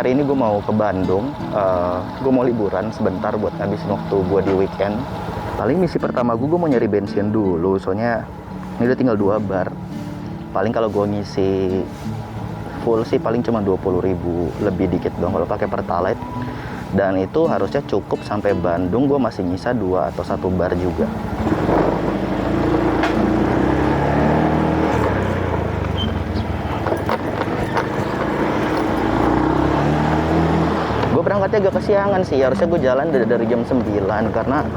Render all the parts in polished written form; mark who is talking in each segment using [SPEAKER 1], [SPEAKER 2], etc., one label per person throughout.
[SPEAKER 1] hari ini gue mau ke Bandung. Gue mau liburan sebentar buat ngabisin waktu gue di weekend. Paling misi pertama gue mau nyari bensin dulu. Soalnya ini udah tinggal 2 bar. Paling kalau gue ngisi full sih paling cuma 20.000, lebih dikit dong kalau pakai Pertalite. Dan itu harusnya cukup sampai Bandung. Gue masih nyisa 2 atau 1 bar juga. Gue berangkatnya agak kesiangan sih. Harusnya gue jalan dari jam 9 karena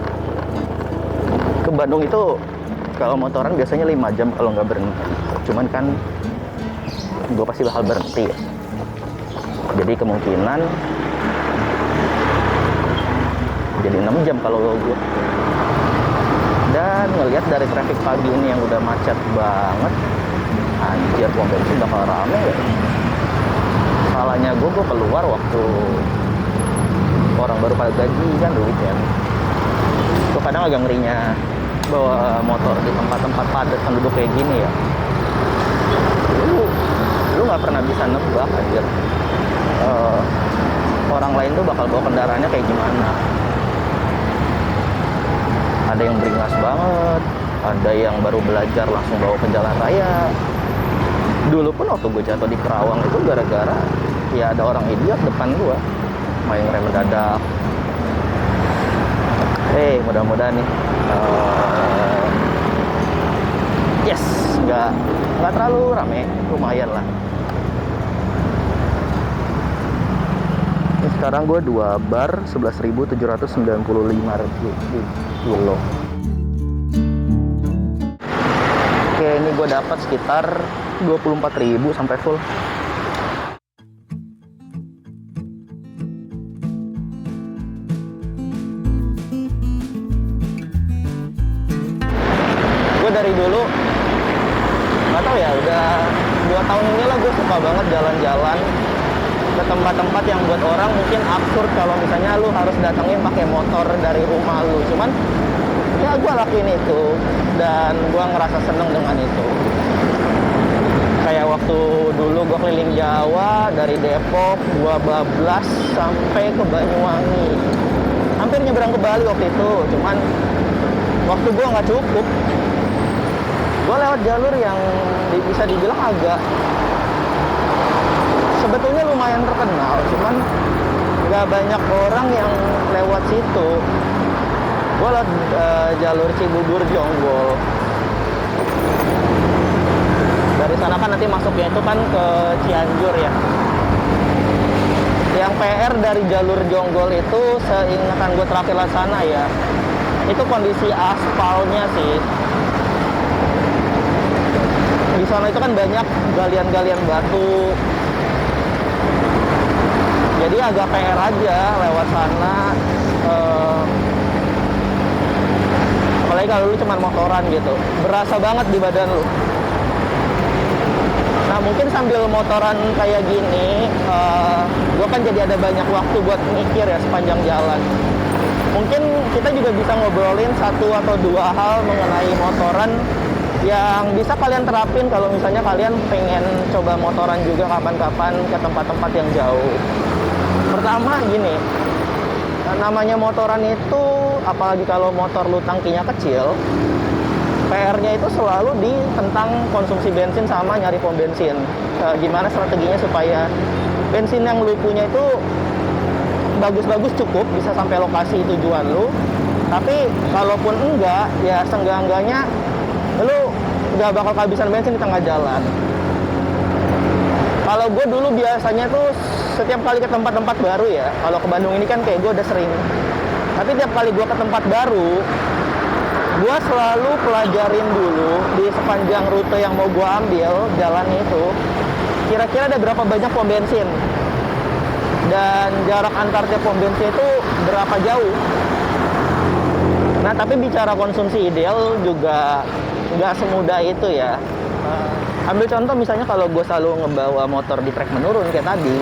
[SPEAKER 1] ke Bandung itu kalau motoran biasanya 5 jam kalau nggak berhenti. Cuman kan gue pasti bakal berhenti ya. Jadi kemungkinan jadi 6 jam kalau gue. Dan ngelihat dari traffic pagi ini yang udah macet banget, anjir pom bensin bakal rame ya. Salahnya gue keluar waktu orang baru pada gajian di weekend. Gue kadang agak ngerinya bawa motor di tempat-tempat padat penduduk kayak gini ya. Lu nggak pernah bisa nebak anjir. Orang lain tuh bakal bawa kendaraannya kayak gimana. Ada yang beringas banget, ada yang baru belajar langsung bawa ke jalan raya. Dulu pun waktu gue jatuh di Kerawang itu gara-gara ya ada orang idiot depan gue main rem mendadak. Mudah-mudahan nih yes, nggak terlalu rame, lumayan lah. Ini sekarang gue 2 bar 11.795 kilo. Oke, ini gue dapat sekitar 24.000 sampai full. Gue dari dulu nggak tahu ya, udah 2 tahun ini lah gue suka banget jalan-jalan ke tempat-tempat yang buat orang mungkin absurd kalau misalnya lu harus datengin pakai motor dari rumah lu. Cuman ya gue lakuin itu dan gue ngerasa seneng dengan itu. Kayak waktu dulu gue keliling Jawa dari Depok, gue bablas sampai ke Banyuwangi. Hampir nyebrang ke Bali waktu itu. Cuman waktu gue nggak cukup. Gue lewat jalur yang bisa dibilang agak sebetulnya lumayan terkenal, cuman nggak banyak orang yang lewat situ. Gue lewat jalur Cibubur Jonggol. Dari sana kan nanti masuknya itu kan ke Cianjur ya. Yang PR dari jalur Jonggol itu seingatan gue terakhir lah sana ya, itu kondisi aspalnya sih. Di sana itu kan banyak galian-galian batu. Jadi agak PR aja lewat sana. Apalagi kalau lu cuma motoran gitu, berasa banget di badan lu. Nah mungkin sambil motoran kayak gini, gue kan jadi ada banyak waktu buat mikir ya sepanjang jalan. Mungkin kita juga bisa ngobrolin 1 atau 2 hal mengenai motoran yang bisa kalian terapin kalau misalnya kalian pengen coba motoran juga kapan-kapan ke tempat-tempat yang jauh. Pertama gini, namanya motoran itu, apalagi kalau motor lu tangkinya kecil, PR-nya itu selalu di tentang konsumsi bensin sama nyari pom bensin. Gimana strateginya supaya bensin yang lu punya itu bagus-bagus cukup, bisa sampai lokasi tujuan lu. Tapi kalaupun enggak, ya seenggak-enggaknya lu nggak bakal kehabisan bensin di tengah jalan. Kalau gue dulu biasanya tuh setiap kali ke tempat-tempat baru ya, kalau ke Bandung ini kan kayak gue udah sering. Tapi tiap kali gue ke tempat baru, gue selalu pelajarin dulu di sepanjang rute yang mau gue ambil, jalan itu, kira-kira ada berapa banyak pom bensin. Dan jarak antar tiap pom bensin itu berapa jauh. Nah, tapi bicara konsumsi ideal juga nggak semudah itu ya. Ambil contoh misalnya kalau gue selalu ngebawa motor di trek menurun kayak tadi,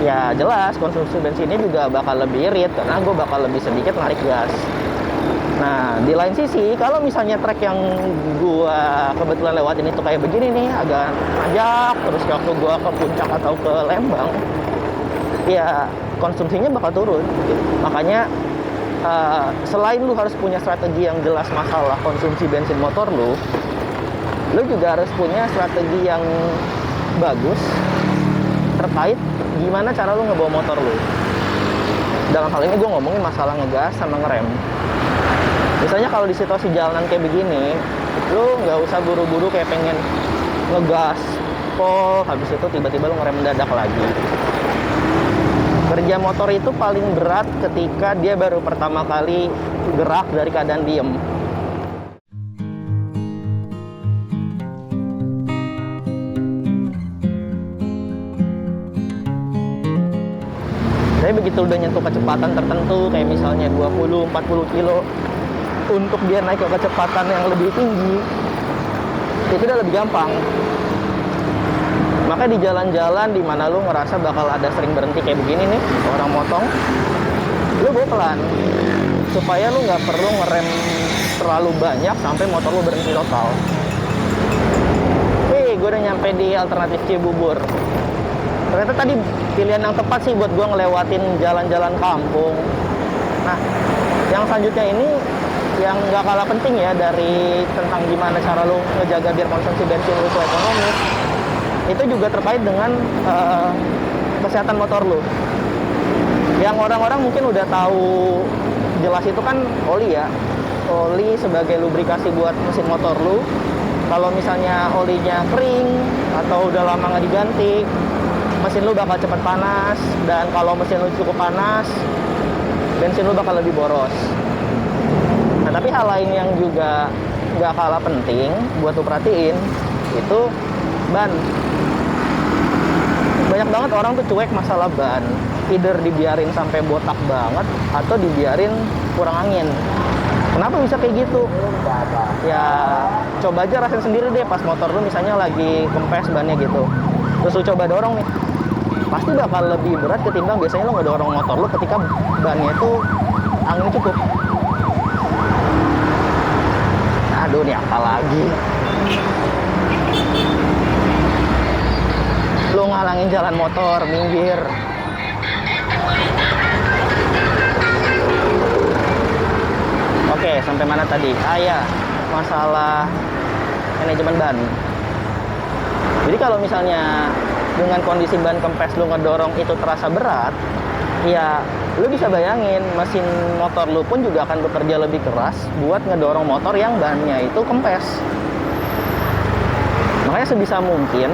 [SPEAKER 1] ya jelas konsumsi bensinnya juga bakal lebih irit karena gue bakal lebih sedikit narik gas. Nah di lain sisi kalau misalnya trek yang gue kebetulan lewatin itu kayak begini nih, agak nanjak, terus waktu gue ke puncak atau ke Lembang, ya konsumsinya bakal turun gitu. Makanya selain lu harus punya strategi yang jelas masalah konsumsi bensin motor lu juga harus punya strategi yang bagus terkait gimana cara lu ngebawa motor lu. Dalam hal ini gue ngomongin masalah ngegas sama ngerem. Misalnya kalau di situasi jalanan kayak begini, lu nggak usah buru-buru kayak pengen ngegas pol, habis itu tiba-tiba lu ngerem mendadak lagi. Kerja motor itu paling berat ketika dia baru pertama kali gerak dari keadaan diem. Tapi begitu udah nyentuh kecepatan tertentu, kayak misalnya 20-40 kilo, untuk dia naik ke kecepatan yang lebih tinggi, itu udah lebih gampang. Makanya di jalan-jalan di mana lu ngerasa bakal ada sering berhenti kayak begini nih, orang motong, lu bawa pelan, supaya lu nggak perlu ngerem terlalu banyak sampai motor lu berhenti total. Gue udah nyampe di alternatif Cibubur. Ternyata tadi pilihan yang tepat sih buat gue ngelewatin jalan-jalan kampung. Nah, yang selanjutnya ini yang nggak kalah penting ya dari tentang gimana cara lu ngejaga biar konsumsi bensin lu ekonomis. Itu juga terkait dengan kesehatan motor lu. Yang orang-orang mungkin udah tahu jelas itu kan oli ya. Oli sebagai lubrikasi buat mesin motor lu. Kalau misalnya olinya kering atau udah lama nggak diganti, mesin lu bakal cepat panas, dan kalau mesin lu cukup panas, bensin lu bakal lebih boros. Nah, tapi hal lain yang juga nggak kalah penting buat lu perhatiin, itu ban. Banyak banget orang tuh cuek masalah ban. Either dibiarin sampai botak banget, atau dibiarin kurang angin. Kenapa bisa kayak gitu? Ya, coba aja rasain sendiri deh pas motor lu misalnya lagi kempes bannya gitu. Terus lu coba dorong nih. Pasti bakal lebih berat ketimbang biasanya lu ngedorong motor lu ketika bannya itu anginnya cukup. Aduh, nih apa lagi? Lu ngalangin jalan motor, minggir. Oke, sampai mana tadi? Ya, masalah manajemen ban. Jadi kalau misalnya dengan kondisi ban kempes lu ngedorong itu terasa berat, ya lu bisa bayangin mesin motor lu pun juga akan bekerja lebih keras buat ngedorong motor yang bannya itu kempes. Makanya sebisa mungkin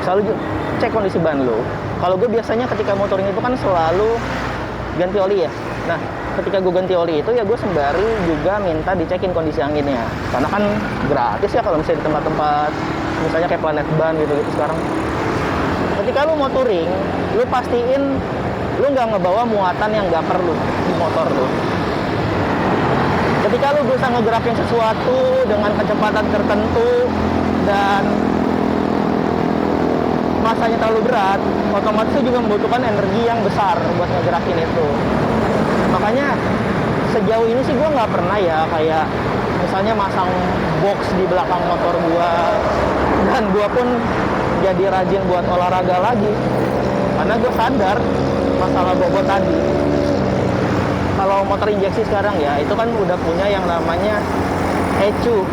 [SPEAKER 1] selalu cek kondisi ban lu. Kalau gue biasanya ketika motoring itu kan selalu ganti oli ya. Nah, ketika gue ganti oli itu ya gue sembari juga minta dicekin kondisi anginnya. Karena kan gratis ya kalau misalnya di tempat-tempat misalnya kayak Planet Ban gitu-gitu sekarang. Ketika lu mau touring, lu pastiin lu nggak ngebawa muatan yang nggak perlu di motor lu. Ketika lu berusaha ngegerakin sesuatu dengan kecepatan tertentu dan masanya terlalu berat, otomatis itu juga membutuhkan energi yang besar buat ngegerakin itu. Makanya sejauh ini sih gue nggak pernah ya kayak misalnya masang box di belakang motor gue, dan gue pun jadi rajin buat olahraga lagi karena gue sadar masalah bobot tadi. Kalau motor injeksi sekarang ya itu kan udah punya yang namanya ECU.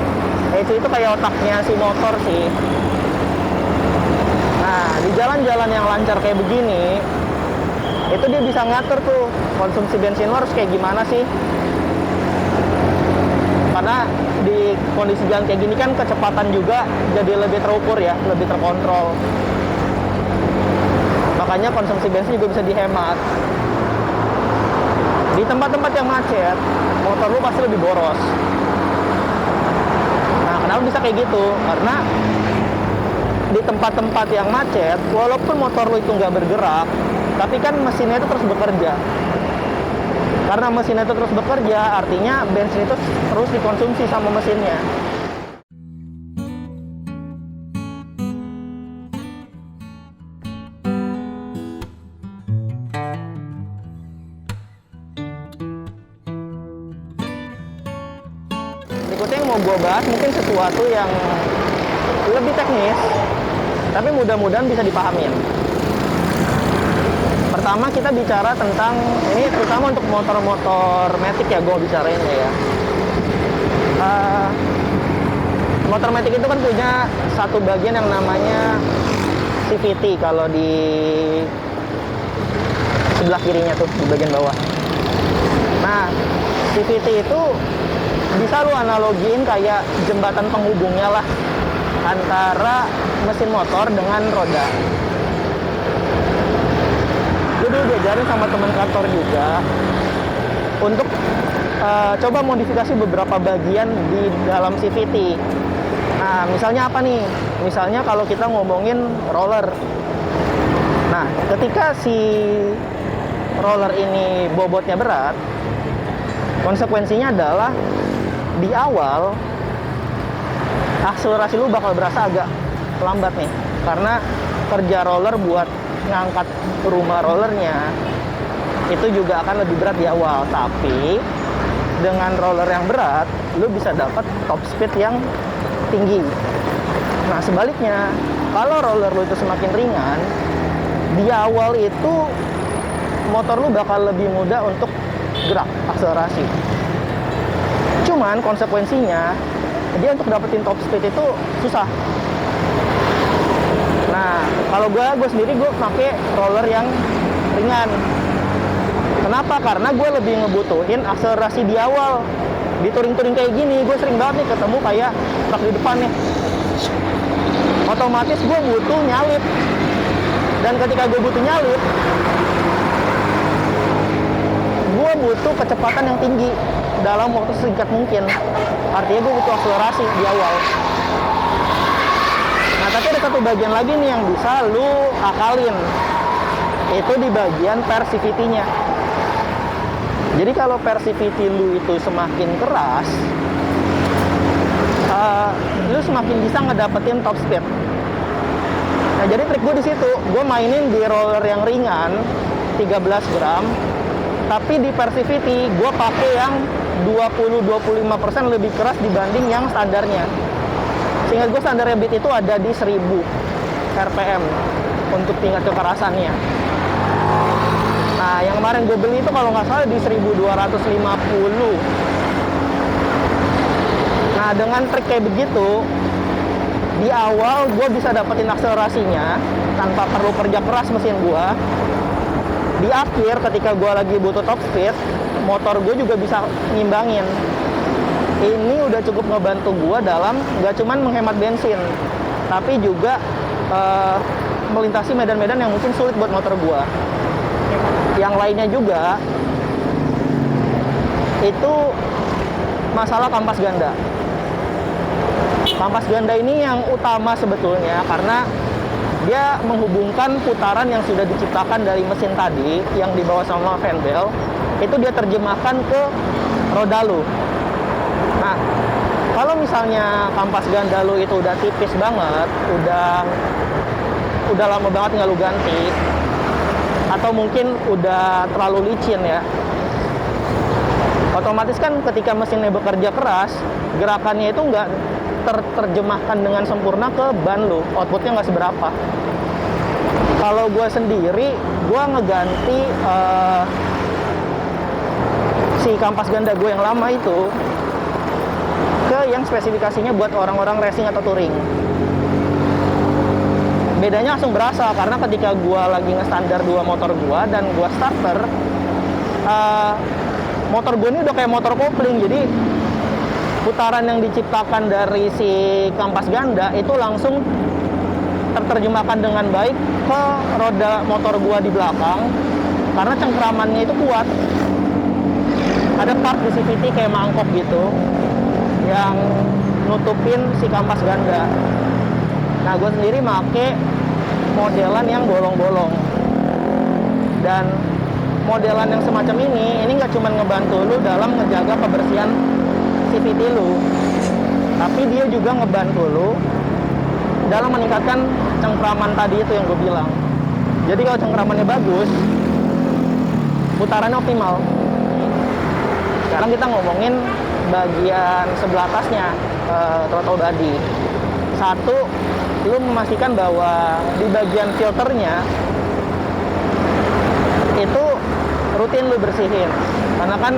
[SPEAKER 1] ECU itu kayak otaknya si motor sih. Nah, di jalan-jalan yang lancar kayak begini, itu dia bisa ngatur tuh konsumsi bensin lo harus kayak gimana sih. Karena di kondisi jalan kayak gini kan kecepatan juga jadi lebih terukur ya, lebih terkontrol. Makanya konsumsi bensin juga bisa dihemat. Di tempat-tempat yang macet, motor lu pasti lebih boros. Nah, kenapa bisa kayak gitu? Karena di tempat-tempat yang macet, walaupun motor lu itu nggak bergerak, tapi kan mesinnya itu terus bekerja. Karena mesinnya itu terus bekerja, artinya bensin itu terus dikonsumsi sama mesinnya. Berikutnya yang mau gue bahas mungkin sesuatu yang lebih teknis, tapi mudah-mudahan bisa dipahamin. Pertama kita bicara tentang, ini terutama untuk motor-motor matic ya, gue bicarain ya. Motor matic itu kan punya satu bagian yang namanya CVT kalau di sebelah kirinya tuh, di bagian bawah. Nah, CVT itu bisa lu analogiin kayak jembatan penghubungnya lah antara mesin motor dengan roda. Gue dulu diajarin sama teman kantor juga untuk coba modifikasi beberapa bagian di dalam CVT. Nah, misalnya apa nih? Misalnya kalau kita ngomongin roller. Nah, ketika si roller ini bobotnya berat, konsekuensinya adalah di awal akselerasi lu bakal berasa agak lambat nih, karena kerja roller buat ngangkat rumah rollernya itu juga akan lebih berat di awal. Tapi dengan roller yang berat, lu bisa dapat top speed yang tinggi. Nah, sebaliknya, kalau roller lu itu semakin ringan, di awal itu motor lu bakal lebih mudah untuk gerak, akselerasi. Cuman konsekuensinya, dia untuk dapetin top speed itu susah. Nah, kalau gue sendiri gue pakai roller yang ringan. Kenapa? Karena gue lebih ngebutuhin akselerasi di awal. Di touring-touring kayak gini, gue sering banget nih ketemu kayak truk di depan nih. Otomatis gue butuh nyalip. Dan ketika gue butuh nyalip, gue butuh kecepatan yang tinggi dalam waktu singkat mungkin. Artinya gue butuh akselerasi di awal. Nah, tapi ada satu bagian lagi nih yang bisa lu akalin. Itu di bagian persivity-nya. Jadi kalau persivity lu itu semakin keras, lu semakin bisa ngedapetin top speed. Nah, jadi trik gue di situ, gue mainin di roller yang ringan, 13 gram, tapi di persivity gue pakai yang 20-25% lebih keras dibanding yang standarnya. Seingat gue standarnya beat itu ada di 1000 RPM untuk tingkat kekerasannya. Nah, yang kemarin gue beli itu kalau nggak salah di 1250. Nah, dengan trik kayak begitu, di awal gue bisa dapetin akselerasinya tanpa perlu kerja keras mesin gue. Di akhir ketika gue lagi butuh top speed, motor gue juga bisa ngimbangin. Ini udah cukup ngebantu gue dalam nggak cuman menghemat bensin, tapi juga melintasi medan-medan yang mungkin sulit buat motor gue. Yang lainnya juga itu masalah kampas ganda. Kampas ganda ini yang utama sebetulnya karena dia menghubungkan putaran yang sudah diciptakan dari mesin tadi yang dibawa sama fan belt, itu dia terjemahkan ke roda lu. Nah, kalau misalnya kampas ganda lu itu udah tipis banget, udah lama banget nggak lu ganti, atau mungkin udah terlalu licin ya, otomatis kan ketika mesinnya bekerja keras, gerakannya itu nggak terjemahkan dengan sempurna ke ban lu, outputnya nggak seberapa. Kalau gue sendiri, gue ngeganti si kampas ganda gue yang lama itu ke yang spesifikasinya buat orang-orang racing atau touring. Bedanya langsung berasa karena ketika gue lagi nge-standar dua motor gue dan gue starter, motor gue ini udah kayak motor kopling, jadi putaran yang diciptakan dari si kampas ganda itu langsung terjemahkan dengan baik ke roda motor gue di belakang karena cengkramannya itu kuat. Ada part di CVT kayak mangkok gitu yang nutupin si kampas ganda. Nah, gue sendiri make modelan yang bolong-bolong. Dan modelan yang semacam ini nggak cuma ngebantu lu dalam ngejaga kebersihan CVT lu, tapi dia juga ngebantu lu dalam meningkatkan cengkraman tadi itu yang gue bilang. Jadi kalau cengkramannya bagus, putarannya optimal. Sekarang kita ngomongin bagian sebelah atasnya, throttle body. Satu, lu memastikan bahwa di bagian filternya rutin lu bersihin. Karena kan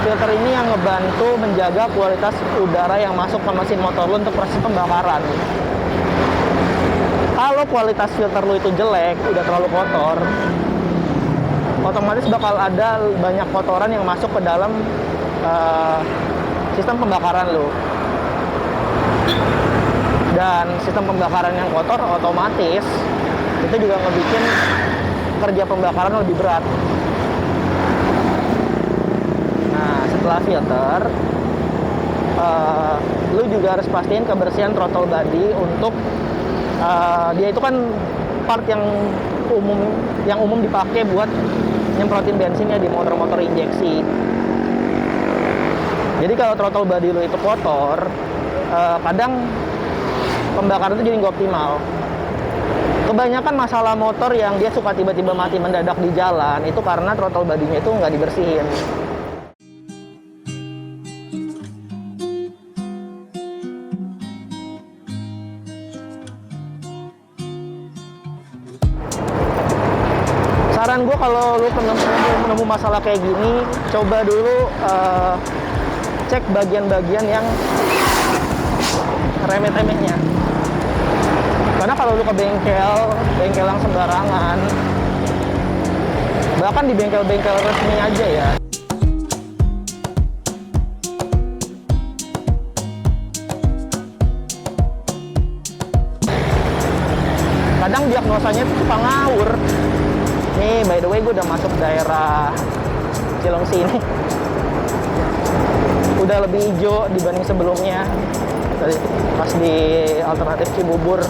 [SPEAKER 1] filter ini yang ngebantu menjaga kualitas udara yang masuk ke mesin motor lu untuk proses pembakaran. Kalau kualitas filter lu itu jelek, udah terlalu kotor, otomatis bakal ada banyak kotoran yang masuk ke dalam sistem pembakaran lu. Dan sistem pembakaran yang kotor otomatis itu juga ngebikin kerja pembakaran lebih berat. Nah, setelah filter, lu juga harus pastiin kebersihan throttle body untuk dia itu kan part yang umum dipakai buat nyemprotin bensinnya di motor-motor injeksi. Jadi kalau throttle body lu itu kotor, kadang pembakaran itu jadi nggak optimal. Kebanyakan masalah motor yang dia suka tiba-tiba mati mendadak di jalan itu karena throttle body-nya itu nggak dibersihin. Saran gue kalau lu nemu masalah kayak gini, coba dulu cek bagian-bagian yang remeh-temehnya. Karena kalau lu ke bengkel yang sembarangan, bahkan di bengkel-bengkel resmi aja ya, kadang diagnosanya itu suka ngawur. Nih, by the way, gue udah masuk daerah Cilengsi ini. Udah lebih hijau dibanding sebelumnya. Pas di alternatif Cibubur.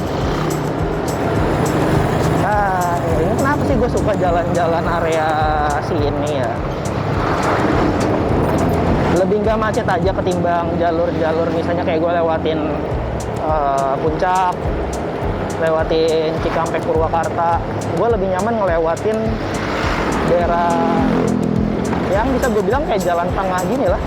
[SPEAKER 1] Nah, ini kenapa sih gue suka jalan-jalan area sini ya? Lebih nggak macet aja ketimbang jalur-jalur misalnya kayak gue lewatin Puncak, lewatin Cikampek, Purwakarta. Gue lebih nyaman ngelewatin daerah yang bisa gue bilang kayak jalan tengah gini lah.